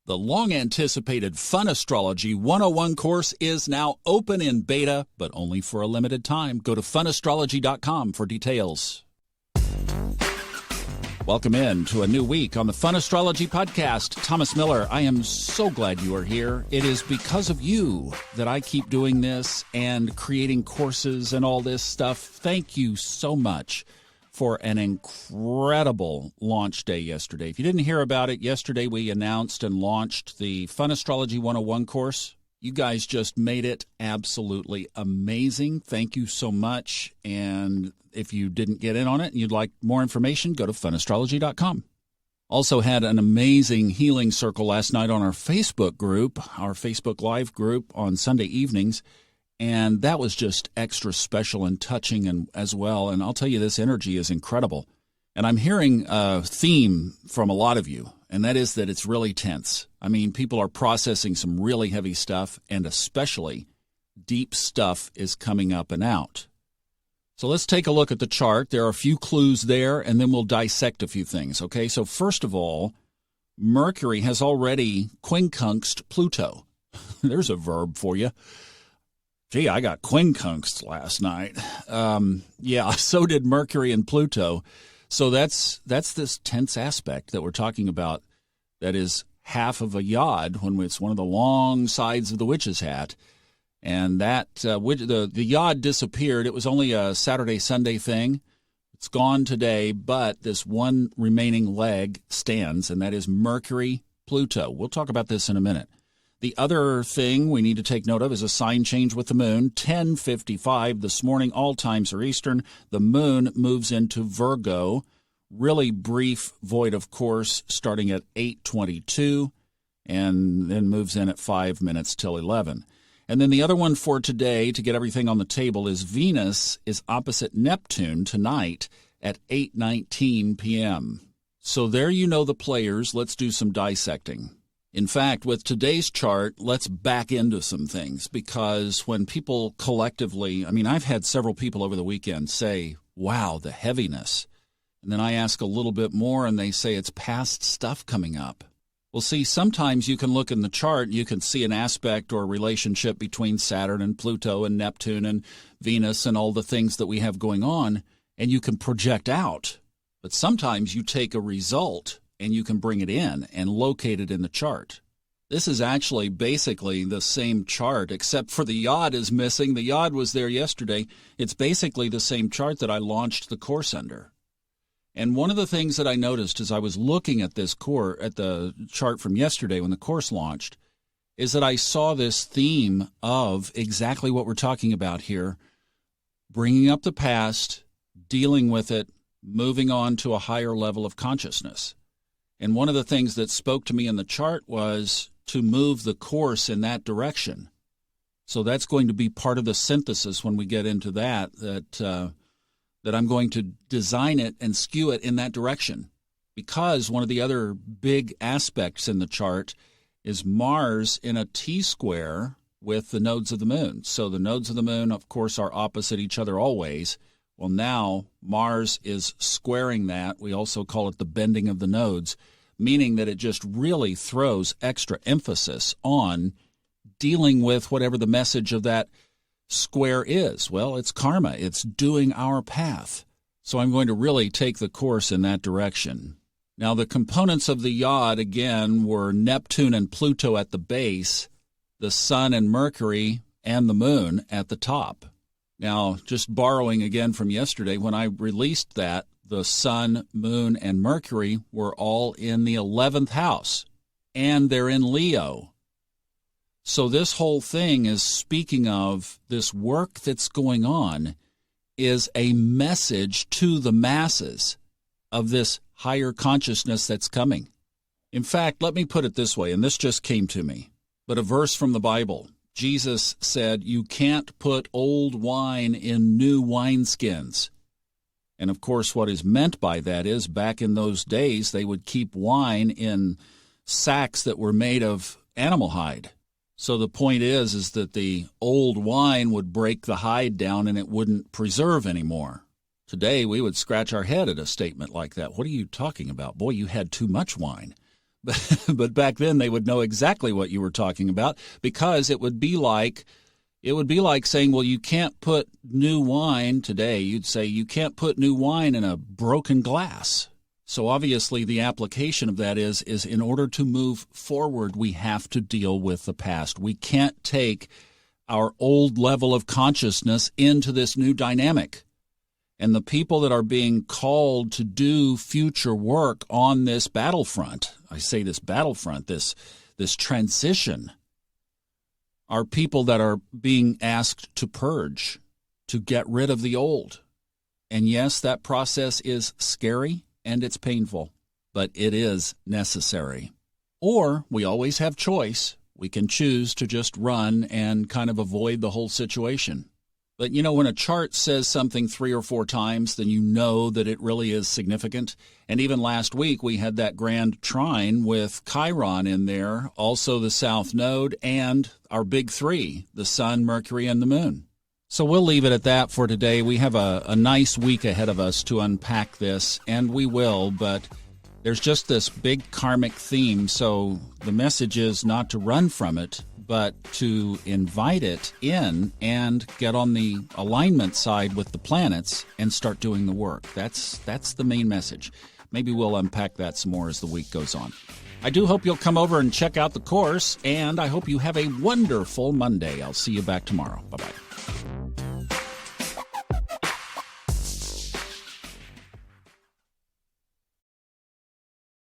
The long-anticipated Fun Astrology 101 course is now open in beta, but only for a limited time. Go to funastrology.com for details. Welcome in to a new week on the Fun Astrology Podcast. Thomas Miller, I am so glad you are here. It is because of you that I keep doing this and creating courses and all this stuff. Thank you so much for an incredible launch day yesterday. If you didn't hear about it, yesterday we announced and launched the Fun Astrology 101 course. You guys just made it absolutely amazing. Thank you so much. And if you didn't get in on it and you'd like more information, go to funastrology.com. Also had an amazing healing circle last night on our Facebook group, our Facebook Live group on Sunday evenings. And that was just extra special and touching and as well. And I'll tell you, this energy is incredible. And I'm hearing a theme from a lot of you, and that is that it's really tense. I mean, people are processing some really heavy stuff, and especially deep stuff is coming up and out. So let's take a look at the chart. There are a few clues there, and then we'll dissect a few things, okay? So first of all, Mercury has already quincunxed Pluto. There's a verb for you. Gee, I got quincunxed last night. Yeah, so did Mercury and Pluto. So that's this tense aspect that we're talking about that is half of a yod when it's one of the long sides of the witch's hat. And that the yod disappeared. It was only a Saturday, Sunday thing. It's gone today, but this one remaining leg stands, and that is Mercury, Pluto. We'll talk about this in a minute. The other thing we need to take note of is a sign change with the moon. 10:55 this morning, all times are Eastern. The moon moves into Virgo. Really brief void, of course, starting at 8:22 and then moves in at 5 minutes till 11. And then the other one for today, to get everything on the table, is Venus is opposite Neptune tonight at 8:19 p.m. So there you know the players. Let's do some dissecting. In fact, with today's chart, let's back into some things, because when people collectively, I mean, I've had several people over the weekend say, wow, the heaviness. And then I ask a little bit more and they say it's past stuff coming up. Well, see, sometimes you can look in the chart, you can see an aspect or relationship between Saturn and Pluto and Neptune and Venus and all the things that we have going on, and you can project out. But sometimes you take a result and you can bring it in and locate it in the chart. This is actually basically the same chart, except for the yod is missing. The yod was there yesterday. It's basically the same chart that I launched the course under. And one of the things that I noticed as I was looking at this at the chart from yesterday when the course launched, is that I saw this theme of exactly what we're talking about here, bringing up the past, dealing with it, moving on to a higher level of consciousness. And one of the things that spoke to me in the chart was to move the course in that direction. So that's going to be part of the synthesis when we get into that I'm going to design it and skew it in that direction. Because one of the other big aspects in the chart is Mars in a T-square with the nodes of the moon. So the nodes of the moon, of course, are opposite each other always. Well, now Mars is squaring that. We also call it the bending of the nodes, meaning that it just really throws extra emphasis on dealing with whatever the message of that square is. Well, it's karma. It's doing our path. So I'm going to really take the course in that direction. Now, the components of the yod, again, were Neptune and Pluto at the base, the Sun and Mercury, and the Moon at the top. Now, just borrowing again from yesterday, when I released that, the Sun, Moon, and Mercury were all in the 11th house, and they're in Leo. So this whole thing is speaking of this work that's going on is a message to the masses of this higher consciousness that's coming. In fact, let me put it this way, and this just came to me, but a verse from the Bible. Jesus said, you can't put old wine in new wineskins. And of course, what is meant by that is back in those days, they would keep wine in sacks that were made of animal hide. So the point is that the old wine would break the hide down and it wouldn't preserve anymore. Today, we would scratch our head at a statement like that. What are you talking about? Boy, you had too much wine. But back then they would know exactly what you were talking about, because it would be like saying, well, you can't put new wine today. You'd say you can't put new wine in a broken glass. So obviously the application of that is in order to move forward, we have to deal with the past. We can't take our old level of consciousness into this new dynamic. And the people that are being called to do future work on this battlefront, I say this battlefront, this transition, are people that are being asked to purge, to get rid of the old. And yes, that process is scary and it's painful, but it is necessary. Or we always have choice. We can choose to just run and kind of avoid the whole situation. But when a chart says something 3 or 4 times, then you know that it really is significant. And even last week, we had that grand trine with Chiron in there, also the South Node, and our big 3, the Sun, Mercury, and the Moon. So we'll leave it at that for today. We have a nice week ahead of us to unpack this, and we will, but there's just this big karmic theme, so the message is not to run from it, but to invite it in and get on the alignment side with the planets and start doing the work. That's the main message. Maybe we'll unpack that some more as the week goes on. I do hope you'll come over and check out the course, and I hope you have a wonderful Monday. I'll see you back tomorrow. Bye-bye.